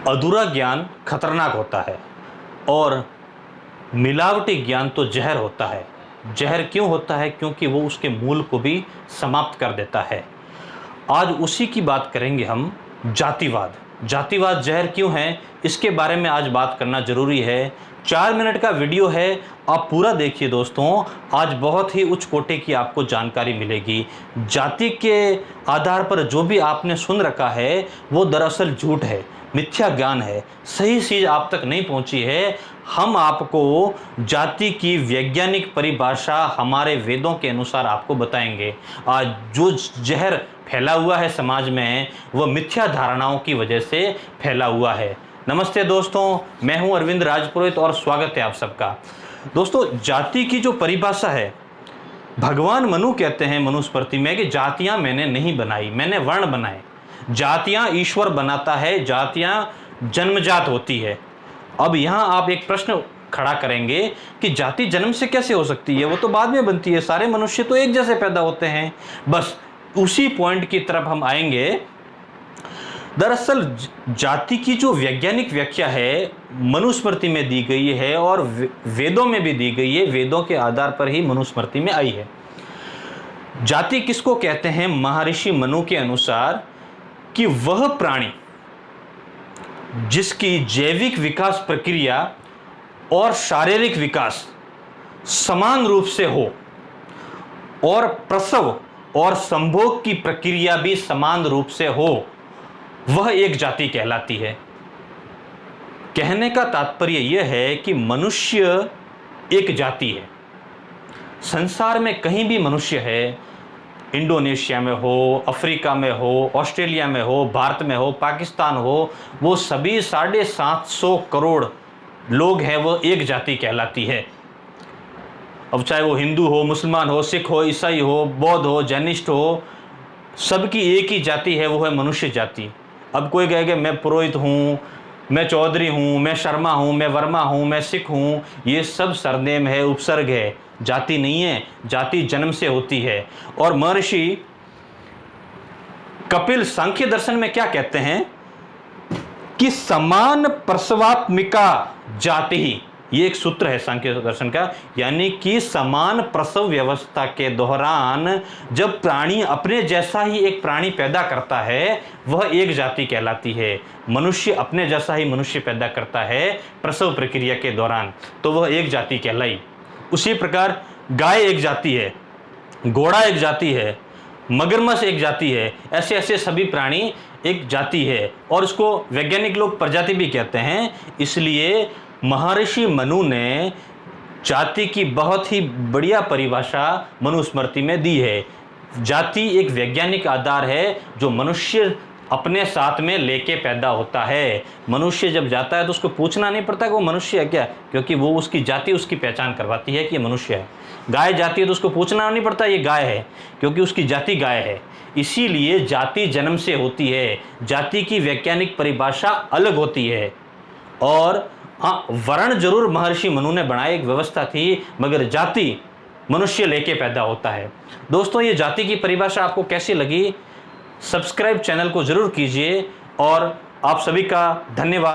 अधूरा ज्ञान खतरनाक होता है और मिलावटी ज्ञान तो जहर होता है। जहर क्यों होता है? क्योंकि वो उसके मूल को भी समाप्त कर देता है। आज उसी की बात करेंगे हम, जातिवाद। जातिवाद जहर क्यों है, इसके बारे में आज बात करना जरूरी है। 4 मिनट का वीडियो है, आप पूरा देखिए दोस्तों। आज बहुत ही उच्च कोटि की आपको जानकारी मिलेगी। जाति के आधार पर जो भी आपने सुन रखा है वो दरअसल झूठ है, मिथ्या ज्ञान है, सही चीज आप तक नहीं पहुंची है। हम आपको जाति की वैज्ञानिक परिभाषा हमारे वेदों के अनुसार आपको बताएंगे। आज जो जहर फैला हुआ है समाज में वह मिथ्या धारणाओं की वजह से फैला हुआ है। नमस्ते दोस्तों, मैं हूं अरविंद राजपुरोहित और स्वागत है आप सबका। दोस्तों, जाति की जो परिभाषा है, भगवान मनु कहते हैं मनुस्मृति में कि जातियां मैंने नहीं बनाई, मैंने वर्ण बनाए। जातियां ईश्वर बनाता है, जातियां जन्मजात होती है। अब यहां आप एक प्रश्न खड़ा करेंगे कि जाति जन्म से कैसे हो सकती है, वो तो बाद में बनती है, सारे मनुष्य तो एक जैसे पैदा होते हैं। बस उसी पॉइंट की तरफ हम आएंगे। दरअसल जाति की जो वैज्ञानिक व्याख्या है मनुस्मृति में दी गई है और वेदों में भी दी गई है। वेदों के आधार पर ही मनुस्मृति में आई है। जाति किसको कहते हैं? महर्षि मनु के अनुसार कि वह प्राणी जिसकी जैविक विकास प्रक्रिया और शारीरिक विकास समान रूप से हो और प्रसव और संभोग की प्रक्रिया भी समान रूप से हो, वह एक जाति कहलाती है। कहने का तात्पर्य यह है कि मनुष्य एक जाति है। संसार में कहीं भी मनुष्य है, इंडोनेशिया में हो, अफ्रीका में हो, ऑस्ट्रेलिया में हो, भारत में हो, पाकिस्तान हो, वो सभी 750 करोड़ लोग हैं, वो एक जाति कहलाती है। अब चाहे वो हिंदू हो, मुसलमान हो, सिख हो, ईसाई हो, बौद्ध हो, जैनिस्ट हो, सबकी एक ही जाति है, वो है मनुष्य जाति। अब कोई कहेगा मैं पुरोहित हूँ, मैं चौधरी हूँ, मैं शर्मा हूँ, मैं वर्मा हूँ, मैं सिख हूँ, ये सब सरनेम है, उपसर्ग है, जाति नहीं है। जाति जन्म से होती है। और महर्षि कपिल सांख्य दर्शन में क्या कहते हैं कि समान प्रसवात्मिका जाति ही, ये एक सूत्र है सांख्य दर्शन का, यानी कि समान प्रसव व्यवस्था के दौरान जब प्राणी अपने जैसा ही एक प्राणी पैदा करता है वह एक जाति कहलाती है। मनुष्य अपने जैसा ही मनुष्य पैदा करता है प्रसव प्रक्रिया के दौरान, तो वह एक जाति कहलाई। उसी प्रकार गाय एक जाति है, घोड़ा एक जाति है, मगरमच्छ एक जाति है, ऐसे ऐसे सभी प्राणी एक जाति है और उसको वैज्ञानिक लोग प्रजाति भी कहते हैं। इसलिए महर्षि मनु ने जाति की बहुत ही बढ़िया परिभाषा मनुस्मृति में दी है। जाति एक वैज्ञानिक आधार है जो मनुष्य अपने साथ में लेके पैदा होता है। मनुष्य जब जाता है तो उसको पूछना नहीं पड़ता कि वो मनुष्य है क्या, क्योंकि वो उसकी जाति उसकी पहचान करवाती है कि ये मनुष्य है। गाय जाती है तो उसको पूछना नहीं पड़ता ये गाय है, क्योंकि उसकी जाति गाय है। इसीलिए जाति जन्म से होती है। जाति की वैज्ञानिक परिभाषा अलग होती है। और हाँ, वर्ण जरूर महर्षि मनु ने बनाई, एक व्यवस्था थी, मगर जाति मनुष्य लेके पैदा होता है। दोस्तों, ये जाति की परिभाषा आपको कैसी लगी? सब्सक्राइब चैनल को जरूर कीजिए और आप सभी का धन्यवाद।